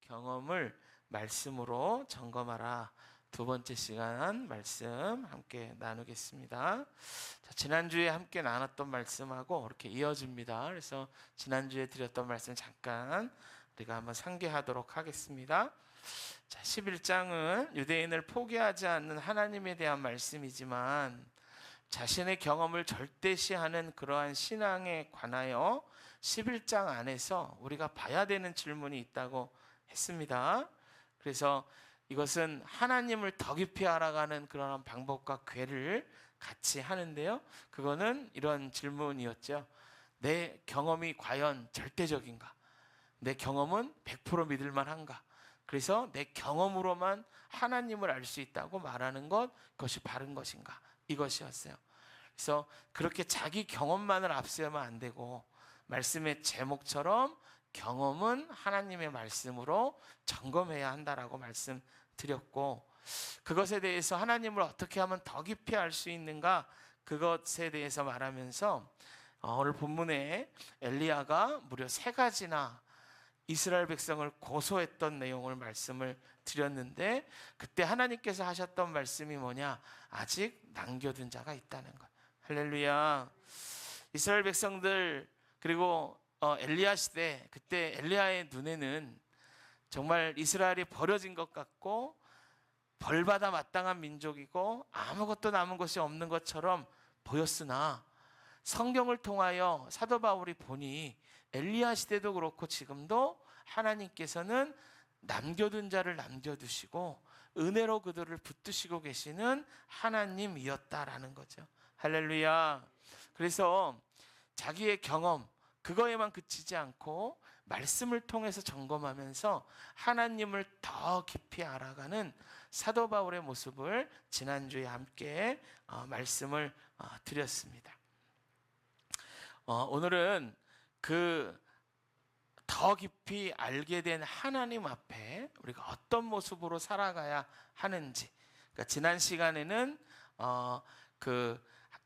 경험을 말씀으로 점검하라. 두 번째 시간 말씀 함께 나누겠습니다. 자, 지난주에 함께 나눴던 말씀하고 이렇게 이어집니다. 그래서 지난주에 드렸던 말씀 잠깐 우리가 한번 상기하도록 하겠습니다. 자, 11장은 유대인을 포기하지 않는 하나님에 대한 말씀이지만 자신의 경험을 절대시하는 그러한 신앙에 관하여 11장 안에서 우리가 봐야 되는 질문이 있다고 했습니다. 그래서 이것은 하나님을 더 깊이 알아가는 그런 방법과 궤를 같이 하는데요. 그거는 이런 질문이었죠. 내 경험이 과연 절대적인가? 내 경험은 100% 믿을 만한가? 그래서 내 경험으로만 하나님을 알 수 있다고 말하는 것, 그것이 바른 것인가? 이것이었어요. 그래서 그렇게 자기 경험만을 앞세우면 안 되고 말씀의 제목처럼 경험은 하나님의 말씀으로 점검해야 한다라고 말씀드렸고, 그것에 대해서 하나님을 어떻게 하면 더 깊이 알 수 있는가, 그것에 대해서 말하면서 오늘 본문에 엘리야가 무려 3가지나 이스라엘 백성을 고소했던 내용을 말씀을 드렸는데, 그때 하나님께서 하셨던 말씀이 뭐냐? 아직 남겨둔 자가 있다는 것. 할렐루야. 이스라엘 백성들, 그리고 엘리야 시대, 그때 엘리야의 눈에는 정말 이스라엘이 버려진 것 같고 벌받아 마땅한 민족이고 아무것도 남은 것이 없는 것처럼 보였으나, 성경을 통하여 사도 바울이 보니 엘리야 시대도 그렇고 지금도 하나님께서는 남겨둔 자를 남겨두시고 은혜로 그들을 붙드시고 계시는 하나님이었다라는 거죠. 할렐루야. 그래서 자기의 경험, 그거에만 그치지 않고 말씀을 통해서 점검하면서 하나님을 더 깊이 알아가는 사도 바울의 모습을 지난주에 함께 말씀을 드렸습니다. 오늘은 그 더 깊이 알게 된 하나님 앞에 우리가 어떤 모습으로 살아가야 하는지, 그러니까 지난 시간에는 그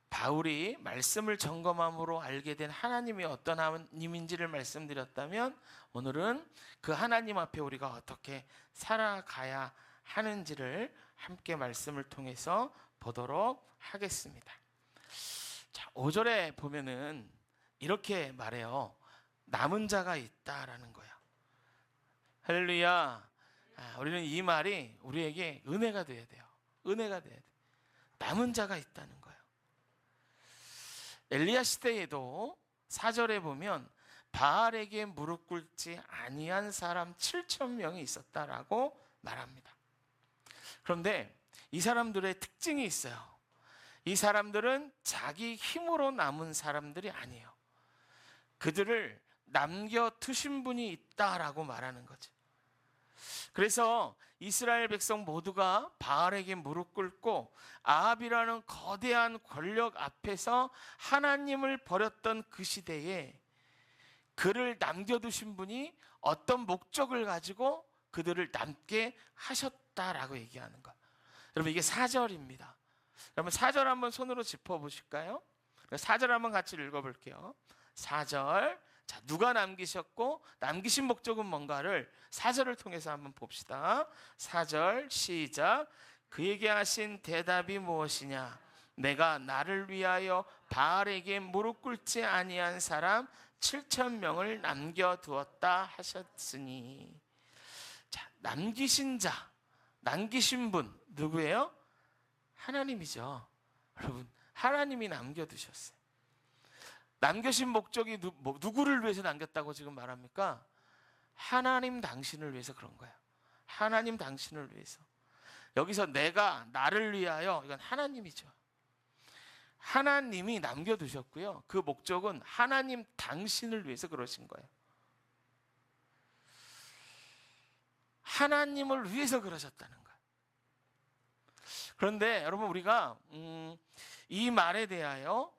바울이 말씀을 점검함으로 알게 된 하나님이 어떤 하나님인지를 말씀드렸다면, 오늘은 그 하나님 앞에 우리가 어떻게 살아가야 하는지를 함께 말씀을 통해서 보도록 하겠습니다. 자, 5절에 보면은 이렇게 말해요. 남은 자가 있다라는 거예요. 할렐루야. 우리는 이 말이 우리에게 은혜가 돼야 돼요. 은혜가 돼야 돼. 남은 자가 있다는 거예요. 엘리야 시대에도 4절에 보면 바알에게 무릎 꿇지 아니한 사람 7,000명이 있었다라고 말합니다. 그런데 이 사람들의 특징이 있어요. 이 사람들은 자기 힘으로 남은 사람들이 아니에요. 그들을 남겨두신 분이 있다라고 말하는 거죠. 그래서 이스라엘 백성 모두가 바알에게 무릎 꿇고 아합이라는 거대한 권력 앞에서 하나님을 버렸던 그 시대에 그를 남겨두신 분이 어떤 목적을 가지고 그들을 남게 하셨다라고 얘기하는 것. 여러분, 이게 4절입니다. 여러분, 4절 한번 손으로 짚어보실까요? 4절 한번 같이 읽어볼게요. 4절. 자, 누가 남기셨고 남기신 목적은 뭔가를 4절을 통해서 한번 봅시다. 4절 시작. 그에게 하신 대답이 무엇이냐? 내가 나를 위하여 바알에게 무릎 꿇지 아니한 사람 7,000명을 남겨두었다 하셨으니. 자, 남기신 자, 남기신 분 누구예요? 하나님이죠. 여러분, 하나님이 남겨두셨어요. 남겨진 목적이 누구를 위해서 남겼다고 지금 말합니까? 하나님 당신을 위해서 그런 거예요. 하나님 당신을 위해서. 여기서 내가 나를 위하여, 이건 하나님이죠. 하나님이 남겨두셨고요. 그 목적은 하나님 당신을 위해서 그러신 거예요. 하나님을 위해서 그러셨다는 거예요. 그런데 여러분, 우리가 이 말에 대하여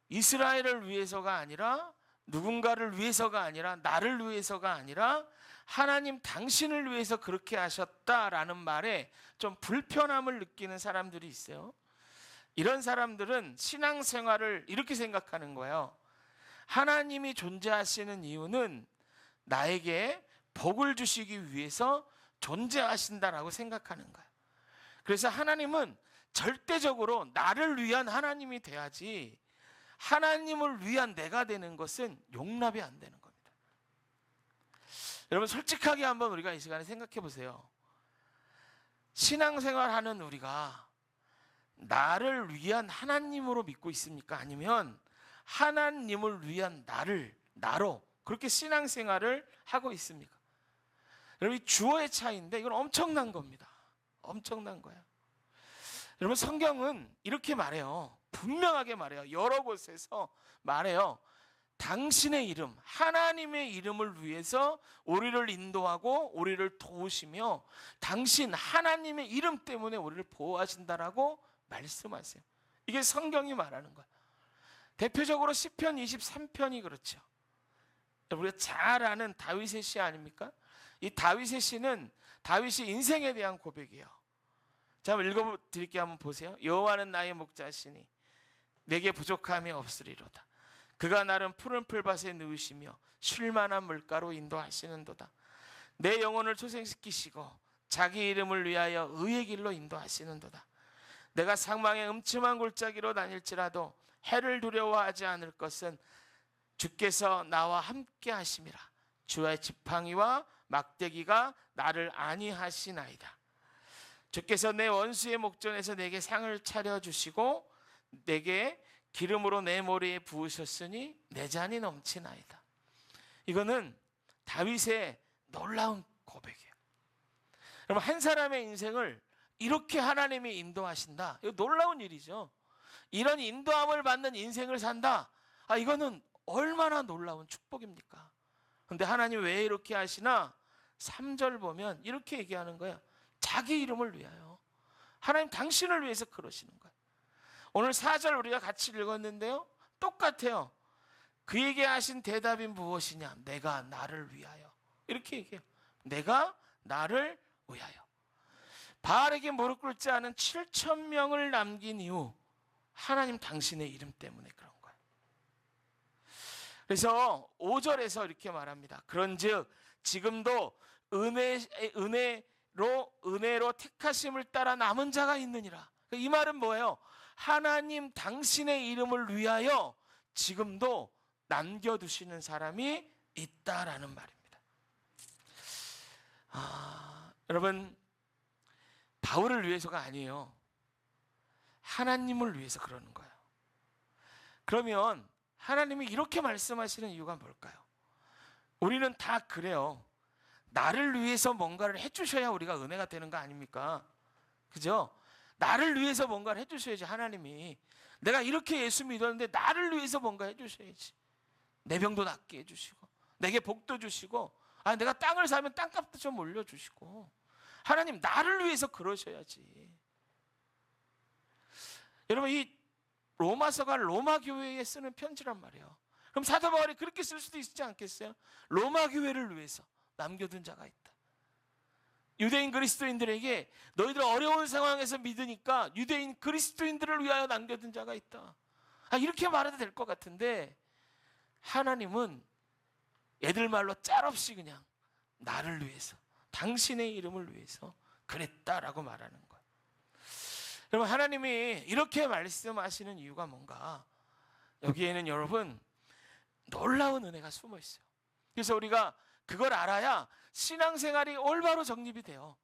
이스라엘을 위해서가 아니라, 누군가를 위해서가 아니라, 나를 위해서가 아니라 하나님 당신을 위해서 그렇게 하셨다라는 말에 좀 불편함을 느끼는 사람들이 있어요. 이런 사람들은 신앙생활을 이렇게 생각하는 거예요. 하나님이 존재하시는 이유는 나에게 복을 주시기 위해서 존재하신다라고 생각하는 거예요. 그래서 하나님은 절대적으로 나를 위한 하나님이 돼야지 하나님을 위한 내가 되는 것은 용납이 안 되는 겁니다. 여러분 솔직하게 한번 우리가 이 시간에 생각해 보세요. 신앙생활하는 우리가 나를 위한 하나님으로 믿고 있습니까? 아니면 하나님을 위한 나로 그렇게 신앙생활을 하고 있습니까? 여러분 이 주어의 차이인데 이건 엄청난 겁니다. 엄청난 거예요. 여러분 성경은 이렇게 말해요. 분명하게 말해요. 여러 곳에서 말해요. 당신의 이름, 하나님의 이름을 위해서 우리를 인도하고 우리를 도우시며 당신 하나님의 이름 때문에 우리를 보호하신다라고 말씀하세요. 이게 성경이 말하는 거예요. 대표적으로 시편 23편이 그렇죠. 우리가 잘 아는 다윗의 시 아닙니까? 이 다윗의 시는 다윗이 인생에 대한 고백이에요. 자, 한번 읽어드릴게요. 한번 보세요. 여호와는 나의 목자시니 내게 부족함이 없으리로다. 그가 나를 푸른 풀밭에 누우시며 쉴만한 물가로 인도하시는도다. 내 영혼을 소생시키시고 자기 이름을 위하여 의의 길로 인도하시는도다. 내가 사망의 음침한 골짜기로 다닐지라도 해를 두려워하지 않을 것은 주께서 나와 함께 하심이라. 주의 지팡이와 막대기가 나를 안위하시나이다. 주께서 내 원수의 목전에서 내게 상을 차려주시고 내게 기름으로 내 머리에 부으셨으니 내 잔이 넘치나이다. 이거는 다윗의 놀라운 고백이에요. 여러분 한 사람의 인생을 이렇게 하나님이 인도하신다. 이거 놀라운 일이죠. 이런 인도함을 받는 인생을 산다. 이거는 얼마나 놀라운 축복입니까? 그런데 하나님 왜 이렇게 하시나? 3절 보면 이렇게 얘기하는 거예요. 자기 이름을 위하여. 하나님 당신을 위해서 그러시는 거예요. 오늘 4절 우리가 같이 읽었는데요. 똑같아요. 그에게 하신 대답이 무엇이냐? 내가 나를 위하여. 이렇게 얘기해요. 내가 나를 위하여. 바알에게 무릎 꿇지 않은 7,000명을 남긴 이후 하나님 당신의 이름 때문에 그런 거예요. 그래서 5절에서 이렇게 말합니다. 그런즉 지금도 은혜로 택하심을 따라 남은 자가 있느니라. 이 말은 뭐예요? 하나님 당신의 이름을 위하여 지금도 남겨두시는 사람이 있다라는 말입니다. 여러분 바울을 위해서가 아니에요. 하나님을 위해서 그러는 거예요. 그러면 하나님이 이렇게 말씀하시는 이유가 뭘까요? 우리는 다 그래요. 나를 위해서 뭔가를 해주셔야 우리가 은혜가 되는 거 아닙니까? 그죠? 나를 위해서 뭔가를 해주셔야지. 하나님이 내가 이렇게 예수 믿었는데 나를 위해서 뭔가 해주셔야지. 내 병도 낫게 해주시고 내게 복도 주시고 내가 땅을 사면 땅값도 좀 올려주시고 하나님 나를 위해서 그러셔야지. 여러분 이 로마서가 로마 교회에 쓰는 편지란 말이에요. 그럼 사도 바울이 그렇게 쓸 수도 있지 않겠어요? 로마 교회를 위해서 남겨둔 자가 있다. 유대인 그리스도인들에게 너희들 어려운 상황에서 믿으니까 유대인 그리스도인들을 위하여 남겨둔 자가 있다. 이렇게 말해도 될 것 같은데 하나님은 애들 말로 짤없이 그냥 나를 위해서 당신의 이름을 위해서 그랬다라고 말하는 거예요. 여러분 하나님이 이렇게 말씀하시는 이유가 뭔가? 여기에는 여러분 놀라운 은혜가 숨어 있어요. 그래서 우리가 그걸 알아야 신앙생활이 올바로 정립이 돼요.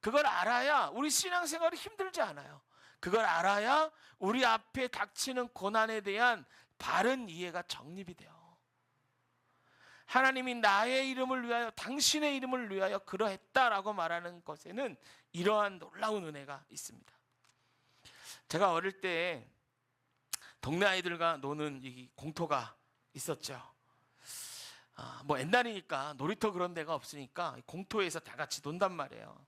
그걸 알아야 우리 신앙생활이 힘들지 않아요. 그걸 알아야 우리 앞에 닥치는 고난에 대한 바른 이해가 정립이 돼요. 하나님이 나의 이름을 위하여 당신의 이름을 위하여 그러했다라고 말하는 것에는 이러한 놀라운 은혜가 있습니다. 제가 어릴 때 동네 아이들과 노는 이 공터가 있었죠. 뭐 옛날이니까 놀이터 그런 데가 없으니까 공터에서 다 같이 논단 말이에요.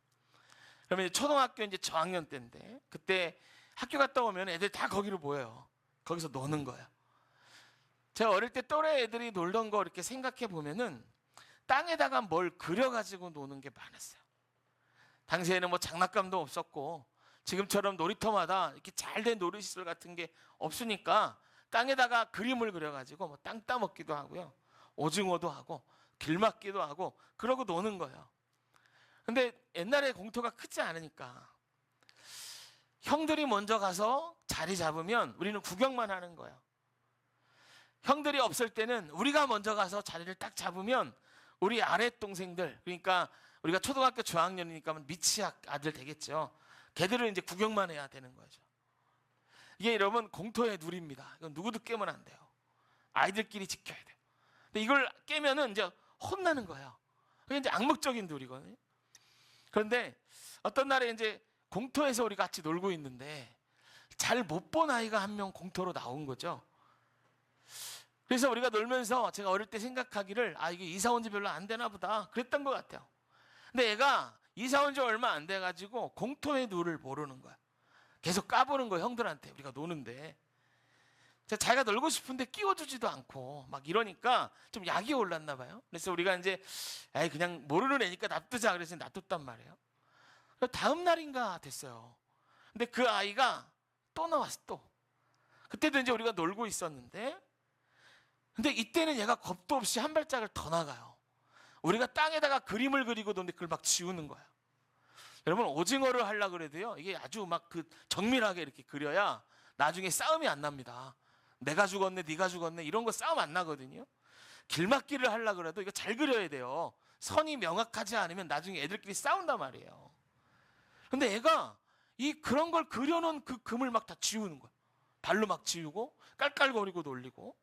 그러면 초등학교 이제 저학년 때인데 그때 학교 갔다 오면 애들 다 거기로 모여요. 거기서 노는 거예요. 제가 어릴 때 또래 애들이 놀던 거 이렇게 생각해 보면은 땅에다가 뭘 그려가지고 노는 게 많았어요. 당시에는 뭐 장난감도 없었고 지금처럼 놀이터마다 이렇게 잘된 놀이시설 같은 게 없으니까 땅에다가 그림을 그려가지고 뭐 땅 따먹기도 하고요. 오징어도 하고 길 막기도 하고 그러고 노는 거예요. 근데 옛날에 공터가 크지 않으니까 형들이 먼저 가서 자리 잡으면 우리는 구경만 하는 거예요. 형들이 없을 때는 우리가 먼저 가서 자리를 딱 잡으면 우리 아랫 동생들, 그러니까 우리가 초등학교 저학년이니까 미취학 아들 되겠죠. 걔들은 이제 구경만 해야 되는 거죠. 이게 여러분 공터의 룰입니다. 이건 누구도 깨면 안 돼요. 아이들끼리 지켜야 돼요. 근데 이걸 깨면은 이제 혼나는 거예요. 그게 이제 악목적인 룰이거든요. 그런데 어떤 날에 이제 공터에서 우리 같이 놀고 있는데 잘 못 본 아이가 한 명 공터로 나온 거죠. 그래서 우리가 놀면서 제가 어릴 때 생각하기를 이게 이사 온 지 별로 안 되나 보다 그랬던 것 같아요. 근데 얘가 이사 온 지 얼마 안 돼가지고 공터의 룰을 모르는 거야. 계속 까보는 거예요, 형들한테. 우리가 노는데 자기가 놀고 싶은데 끼워주지도 않고 막 이러니까 좀 약이 올랐나 봐요. 그래서 우리가 이제 그냥 모르는 애니까 놔두자 그래서 놔뒀단 말이에요. 다음 날인가 됐어요. 근데 그 아이가 또 나왔어. 또 그때도 이제 우리가 놀고 있었는데, 근데 이때는 얘가 겁도 없이 한 발짝을 더 나가요. 우리가 땅에다가 그림을 그리고 노는데 그걸 막 지우는 거야. 여러분, 오징어를 하려고 그래도요, 이게 아주 막 그 정밀하게 이렇게 그려야 나중에 싸움이 안 납니다. 내가 죽었네, 네가 죽었네 이런 거 싸움 안 나거든요. 길막기를 하려고 그래도 이거 잘 그려야 돼요. 선이 명확하지 않으면 나중에 애들끼리 싸운단 말이에요. 근데 애가 그런 걸 그려놓은 그 금을 막 다 지우는 거야. 발로 막 지우고 깔깔거리고 놀리고.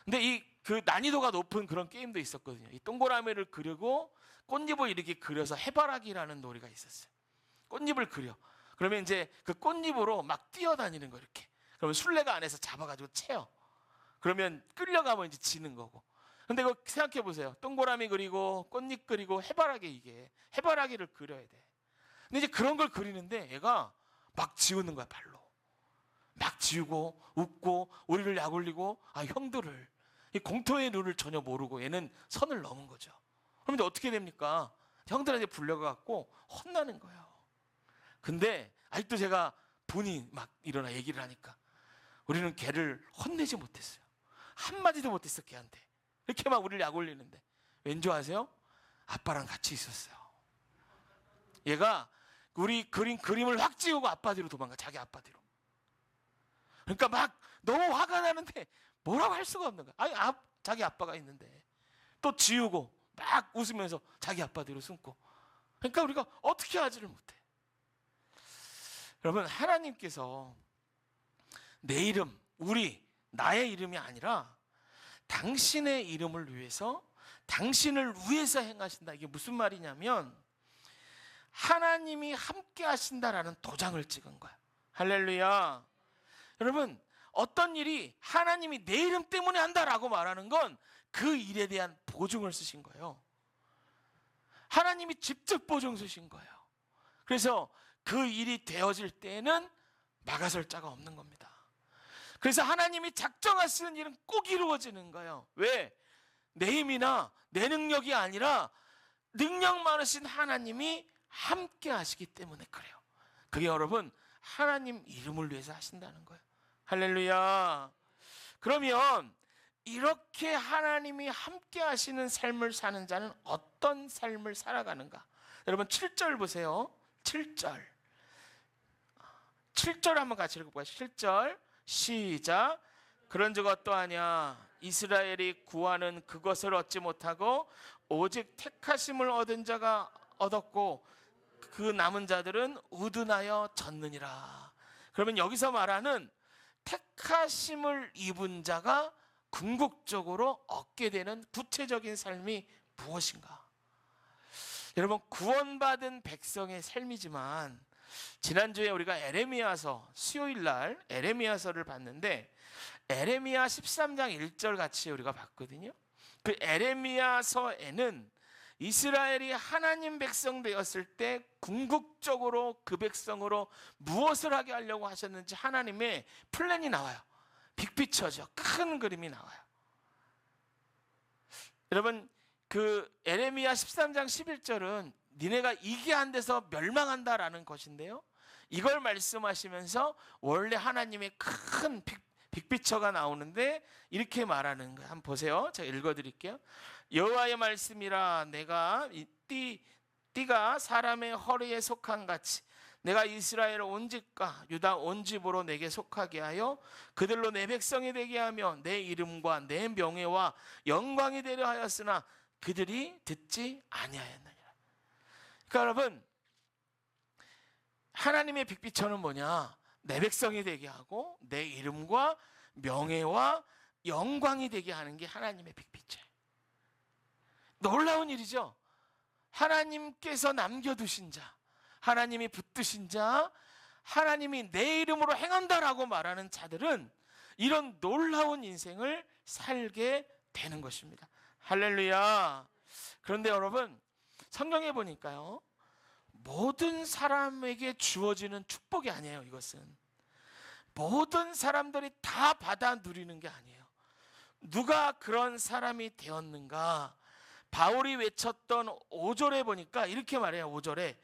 근데 그 난이도가 높은 그런 게임도 있었거든요. 이 동그라미를 그리고 꽃잎을 이렇게 그려서 해바라기라는 놀이가 있었어요. 꽃잎을 그려. 그러면 이제 그 꽃잎으로 막 뛰어다니는 거 이렇게. 그러면 술래가 안에서 잡아가지고 채요. 그러면 끌려가면 이제 지는 거고. 근데 그거 생각해 보세요. 동그라미 그리고 꽃잎 그리고 해바라기를 그려야 돼. 근데 이제 그런 걸 그리는데 얘가 막 지우는 거야, 발로. 막 지우고 웃고 우리를 약올리고 형들을. 이 공터의 룰을 전혀 모르고 얘는 선을 넘은 거죠. 그럼 이제 어떻게 됩니까? 형들한테 불려가갖고 혼나는 거예요. 근데 아직도 제가 본인 막 일어나 얘기를 하니까 우리는 걔를 혼내지 못했어요. 한마디도 못했어, 걔한테. 이렇게 막 우리를 약올리는데 왠지 아세요? 아빠랑 같이 있었어요. 얘가 우리 그린 그림을 확 지우고 아빠 뒤로 도망가. 자기 아빠 뒤로. 그러니까 막 너무 화가 나는데 뭐라고 할 수가 없는 거야. 자기 아빠가 있는데 또 지우고 막 웃으면서 자기 아빠 뒤로 숨고. 그러니까 우리가 어떻게 하지를 못해. 여러분, 하나님께서 내 이름, 나의 이름이 아니라 당신의 이름을 위해서, 당신을 위해서 행하신다. 이게 무슨 말이냐면 하나님이 함께 하신다라는 도장을 찍은 거야. 할렐루야. 여러분, 어떤 일이 하나님이 내 이름 때문에 한다라고 말하는 건 그 일에 대한 보증을 쓰신 거예요. 하나님이 직접 보증 쓰신 거예요. 그래서 그 일이 되어질 때에는 막아설 자가 없는 겁니다. 그래서 하나님이 작정하시는 일은 꼭 이루어지는 거예요. 왜? 내 힘이나 내 능력이 아니라 능력 많으신 하나님이 함께 하시기 때문에 그래요. 그게 여러분, 하나님 이름을 위해서 하신다는 거예요. 할렐루야. 그러면 이렇게 하나님이 함께 하시는 삶을 사는 자는 어떤 삶을 살아가는가? 여러분, 7절 보세요. 7절 한번 같이 읽어볼까요? 7절 시작. 그런즉 어떠하냐? 이스라엘이 구하는 그것을 얻지 못하고 오직 택하심을 얻은 자가 얻었고 그 남은 자들은 우둔하여 졌느니라. 그러면 여기서 말하는 택하심을 입은 자가 궁극적으로 얻게 되는 구체적인 삶이 무엇인가? 여러분, 구원받은 백성의 삶이지만 지난주에 우리가 에레미야서, 수요일날 에레미야서를 봤는데 에레미야 13장 1절 같이 우리가 봤거든요. 그 에레미야서에는 이스라엘이 하나님 백성 되었을 때 궁극적으로 그 백성으로 무엇을 하게 하려고 하셨는지 하나님의 플랜이 나와요. 빅피처죠. 큰 그림이 나와요. 여러분, 그 에레미야 13장 11절은 니네가 이게 안 돼서 멸망한다라는 것인데요, 이걸 말씀하시면서 원래 하나님의 큰 빅피처가 나오는데 이렇게 말하는 거예요. 한번 보세요. 제가 읽어드릴게요. 여호와의 말씀이라 내가 띠가 사람의 허리에 속한 같이 내가 이스라엘 온 집과 유다 온 집으로 내게 속하게 하여 그들로 내 백성이 되게 하며 내 이름과 내 명예와 영광이 되려 하였으나 그들이 듣지 아니하였느니라. 그러니까 여러분, 하나님의 빅피처는 뭐냐? 내 백성이 되게 하고 내 이름과 명예와 영광이 되게 하는 게 하나님의 빅피처예요. 놀라운 일이죠. 하나님께서 남겨두신 자, 하나님이 붙드신 자, 하나님이 내 이름으로 행한다라고 말하는 자들은 이런 놀라운 인생을 살게 되는 것입니다. 할렐루야. 그런데 여러분, 성경에 보니까요, 모든 사람에게 주어지는 축복이 아니에요. 이것은 모든 사람들이 다 받아 누리는 게 아니에요. 누가 그런 사람이 되었는가? 바울이 외쳤던 5절에 보니까 이렇게 말해요. 5절에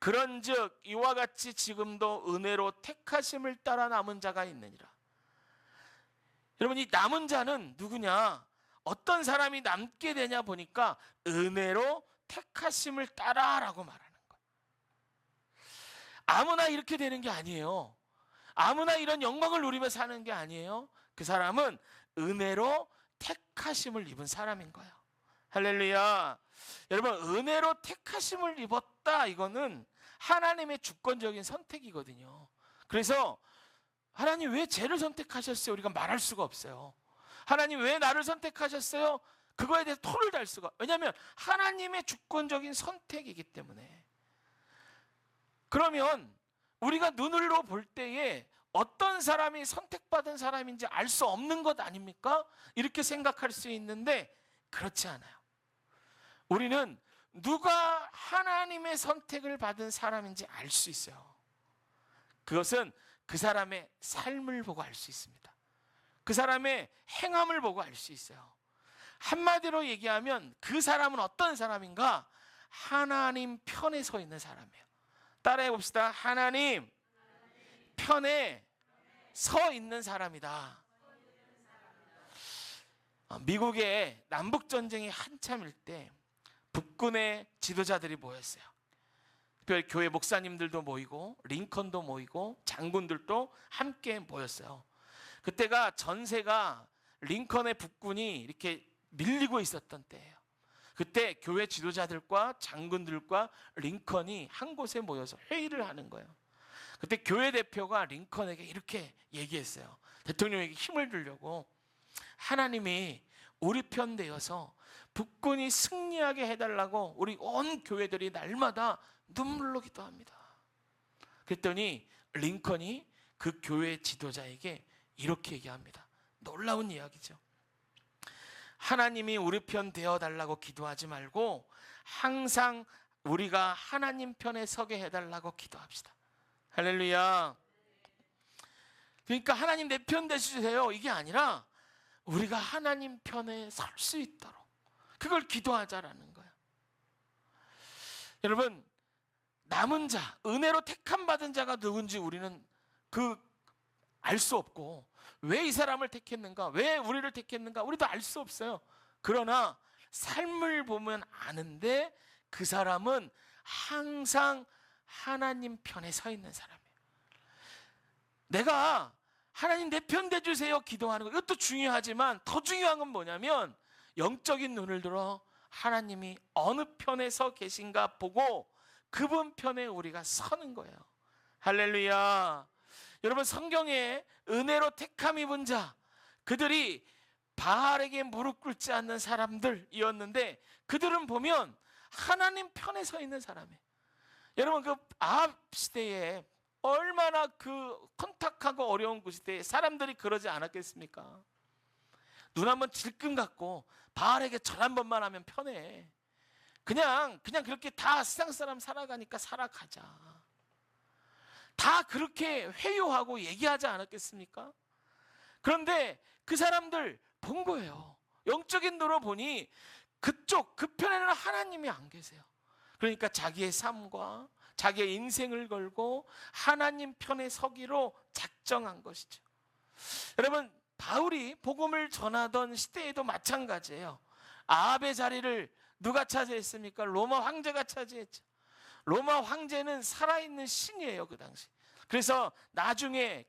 그런즉 이와 같이 지금도 은혜로 택하심을 따라 남은 자가 있느니라. 여러분, 이 남은 자는 누구냐? 어떤 사람이 남게 되냐 보니까 은혜로 택하심을 따라라고 말하는 거예요. 아무나 이렇게 되는 게 아니에요. 아무나 이런 영광을 누리며 사는 게 아니에요. 그 사람은 은혜로 택하심을 입은 사람인 거예요. 할렐루야. 여러분, 은혜로 택하심을 입었다, 이거는 하나님의 주권적인 선택이거든요. 그래서 하나님 왜 쟤를 선택하셨어요? 우리가 말할 수가 없어요. 하나님 왜 나를 선택하셨어요? 그거에 대해서 토를 달 수가. 왜냐하면 하나님의 주권적인 선택이기 때문에. 그러면 우리가 눈으로 볼 때에 어떤 사람이 선택받은 사람인지 알 수 없는 것 아닙니까? 이렇게 생각할 수 있는데 그렇지 않아요. 우리는 누가 하나님의 선택을 받은 사람인지 알 수 있어요. 그것은 그 사람의 삶을 보고 알 수 있습니다. 그 사람의 행함을 보고 알 수 있어요. 한마디로 얘기하면 그 사람은 어떤 사람인가? 하나님 편에 서 있는 사람이에요. 따라해 봅시다. 하나님 편에 서 있는 사람이다. 미국의 남북전쟁이 한참일 때 북군의 지도자들이 모였어요. 특별히 교회 목사님들도 모이고 링컨도 모이고 장군들도 함께 모였어요. 그때가 전세가 링컨의 북군이 이렇게 밀리고 있었던 때예요. 그때 교회 지도자들과 장군들과 링컨이 한 곳에 모여서 회의를 하는 거예요. 그때 교회 대표가 링컨에게 이렇게 얘기했어요. 대통령에게 힘을 주려고 하나님이 우리 편 되어서 북군이 승리하게 해달라고 우리 온 교회들이 날마다 눈물로 기도합니다. 그랬더니 링컨이 그 교회 지도자에게 이렇게 얘기합니다. 놀라운 이야기죠. 하나님이 우리 편 되어달라고 기도하지 말고 항상 우리가 하나님 편에 서게 해달라고 기도합시다. 할렐루야. 그러니까 하나님 내 편 되주세요 이게 아니라 우리가 하나님 편에 설 수 있도록 그걸 기도하자라는 거예요. 여러분, 남은 자, 은혜로 택함 받은 자가 누군지 우리는 알 수 없고 왜 이 사람을 택했는가, 왜 우리를 택했는가 우리도 알 수 없어요. 그러나 삶을 보면 아는데 그 사람은 항상 하나님 편에 서 있는 사람이에요. 내가 하나님 내 편 돼주세요 기도하는 거 이것도 중요하지만 더 중요한 건 뭐냐면 영적인 눈을 들어 하나님이 어느 편에 서 계신가 보고 그분 편에 우리가 서는 거예요. 할렐루야. 여러분, 성경에 은혜로 택함 입은 자, 그들이 바알에게 무릎 꿇지 않는 사람들이었는데 그들은 보면 하나님 편에 서 있는 사람이에요. 여러분, 그 아합 시대에 얼마나 그 혼탁하고 어려운 그 시대에 사람들이 그러지 않았겠습니까? 눈 한번 질끈 감고 바알에게 절 한 번만 하면 편해. 그냥 그렇게 다 세상 사람 살아가니까 살아가자. 다 그렇게 회유하고 얘기하지 않았겠습니까? 그런데 그 사람들 본 거예요. 영적인 눈으로 보니 그 편에는 하나님이 안 계세요. 그러니까 자기의 삶과 자기의 인생을 걸고 하나님 편에 서기로 작정한 것이죠. 여러분, 바울이 복음을 전하던 시대에도 마찬가지예요. 아합의 자리를 누가 차지했습니까? 로마 황제가 차지했죠. 로마 황제는 살아있는 신이에요, 그 당시. 그래서 나중에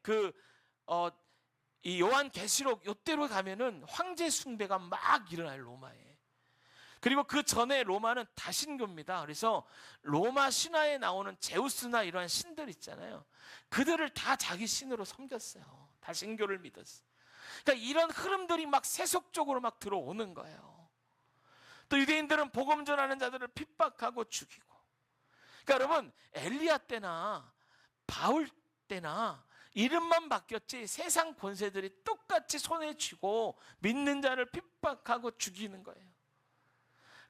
이 요한계시록 요때로 가면은 황제 숭배가 막 일어나요, 로마에. 그리고 그 전에 로마는 다신교입니다. 그래서 로마 신화에 나오는 제우스나 이러한 신들 있잖아요. 그들을 다 자기 신으로 섬겼어요. 다신교를 믿었어요. 그러니까 이런 흐름들이 막 세속적으로 막 들어오는 거예요. 또 유대인들은 복음 전하는 자들을 핍박하고 죽이고. 그러니까 여러분, 엘리야 때나 바울 때나 이름만 바뀌었지 세상 권세들이 똑같이 손에 쥐고 믿는 자를 핍박하고 죽이는 거예요.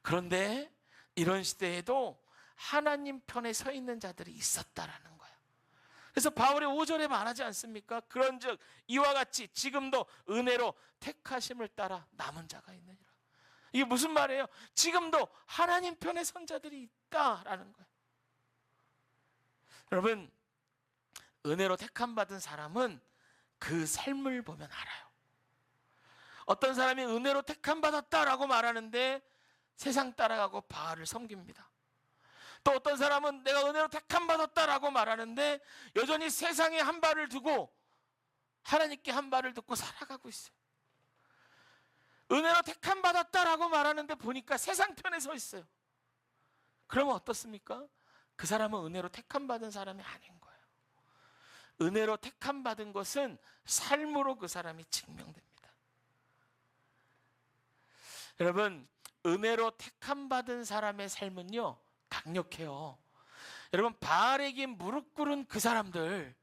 그런데 이런 시대에도 하나님 편에 서 있는 자들이 있었다라는 거예요. 그래서 바울이 5절에 말하지 않습니까? 그런즉 이와 같이 지금도 은혜로 택하심을 따라 남은 자가 있느니라. 이게 무슨 말이에요? 지금도 하나님 편에 선 자들이 있다라는 거예요. 여러분, 은혜로 택함 받은 사람은 그 삶을 보면 알아요. 어떤 사람이 은혜로 택함 받았다라고 말하는데 세상 따라가고 바알을 섬깁니다. 또 어떤 사람은 내가 은혜로 택함 받았다라고 말하는데 여전히 세상에 한 발을 두고 하나님께 한 발을 듣고 살아가고 있어요. 은혜로 택함 받았다라고 말하는데 보니까 세상 편에 서 있어요. 그러면 어떻습니까? 그 사람은 은혜로 택함 받은 사람이 아닌 거예요. 은혜로 택함 받은 것은 삶으로 그 사람이 증명됩니다. 여러분, 은혜로 택함 받은 사람의 삶은요 강력해요. 여러분, 바알에게 무릎 꿇은 그 사람들,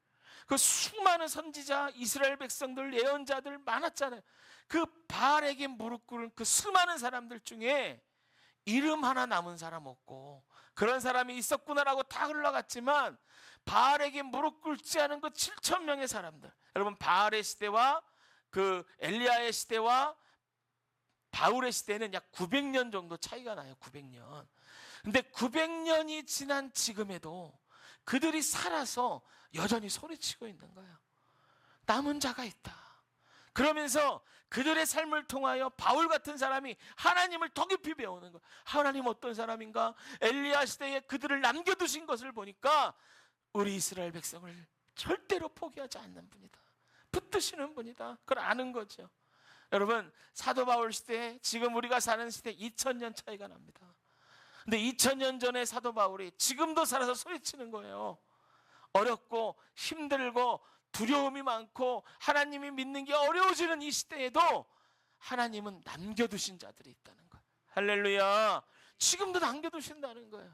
그 수많은 선지자, 이스라엘 백성들, 예언자들 많았잖아요. 그 바알에게 무릎 꿇은 그 수많은 사람들 중에 이름 하나 남은 사람 없고, 그런 사람이 있었구나라고 다 흘러갔지만 바알에게 무릎 꿇지 않은 그 7천 명의 사람들, 여러분, 바알의 시대와 그 엘리야의 시대와 바울의 시대는 약 900년 정도 차이가 나요. 900년. 근데 900년이 지난 지금에도 그들이 살아서 여전히 소리치고 있는 거예요. 남은 자가 있다. 그러면서 그들의 삶을 통하여 바울 같은 사람이 하나님을 더 깊이 배우는 거예요. 하나님 어떤 사람인가? 엘리야 시대에 그들을 남겨두신 것을 보니까 우리 이스라엘 백성을 절대로 포기하지 않는 분이다. 붙드시는 분이다. 그걸 아는 거죠. 여러분, 사도 바울 시대, 지금 우리가 사는 시대 2000년 차이가 납니다. 근데 2000년 전에 사도 바울이 지금도 살아서 소리치는 거예요. 어렵고 힘들고 두려움이 많고 하나님이 믿는 게 어려워지는 이 시대에도 하나님은 남겨두신 자들이 있다는 거예요. 할렐루야. 지금도 남겨두신다는 거예요.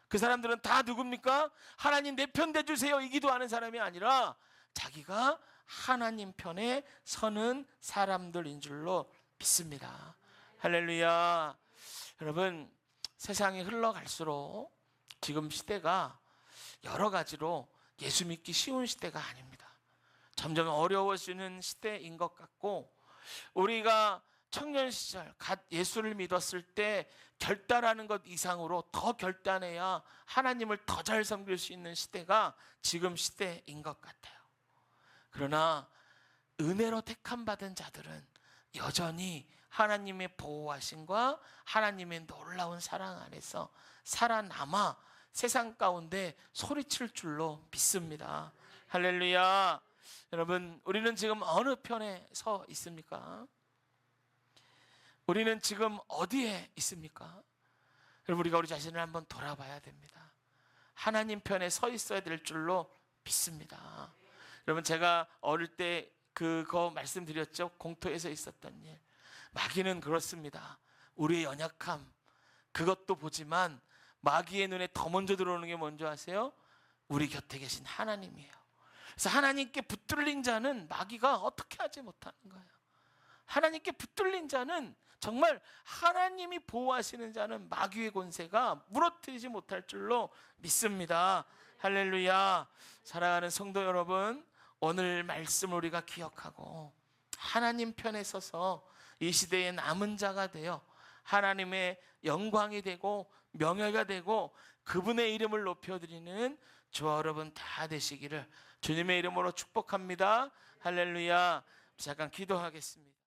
그 사람들은 다 누굽니까? 하나님 내 편 대주세요 이 기도하는 사람이 아니라 자기가 하나님 편에 서는 사람들인 줄로 믿습니다. 할렐루야. 여러분, 세상이 흘러갈수록 지금 시대가 여러 가지로 예수 믿기 쉬운 시대가 아닙니다. 점점 어려워지는 시대인 것 같고, 우리가 청년 시절 갓 예수를 믿었을 때 결단하는 것 이상으로 더 결단해야 하나님을 더 잘 섬길 수 있는 시대가 지금 시대인 것 같아요. 그러나 은혜로 택함 받은 자들은 여전히 하나님의 보호하심과 하나님의 놀라운 사랑 안에서 살아남아 세상 가운데 소리칠 줄로 믿습니다. 할렐루야. 여러분, 우리는 지금 어느 편에 서 있습니까? 우리는 지금 어디에 있습니까? 여러분, 우리가 우리 자신을 한번 돌아봐야 됩니다. 하나님 편에 서 있어야 될 줄로 믿습니다. 여러분, 제가 어릴 때 그거 말씀드렸죠. 공터에서 있었던 일. 마귀는 그렇습니다. 우리의 연약함, 그것도 보지만 마귀의 눈에 더 먼저 들어오는 게 뭔지 아세요? 우리 곁에 계신 하나님이에요. 그래서 하나님께 붙들린 자는 마귀가 어떻게 하지 못하는 거예요. 하나님께 붙들린 자는, 정말 하나님이 보호하시는 자는 마귀의 권세가 무너뜨리지 못할 줄로 믿습니다. 할렐루야. 사랑하는 성도 여러분, 오늘 말씀을 우리가 기억하고 하나님 편에 서서 이 시대의 남은 자가 되어 하나님의 영광이 되고 명예가 되고 그분의 이름을 높여드리는 저와 여러분 다 되시기를 주님의 이름으로 축복합니다. 할렐루야. 잠깐 기도하겠습니다.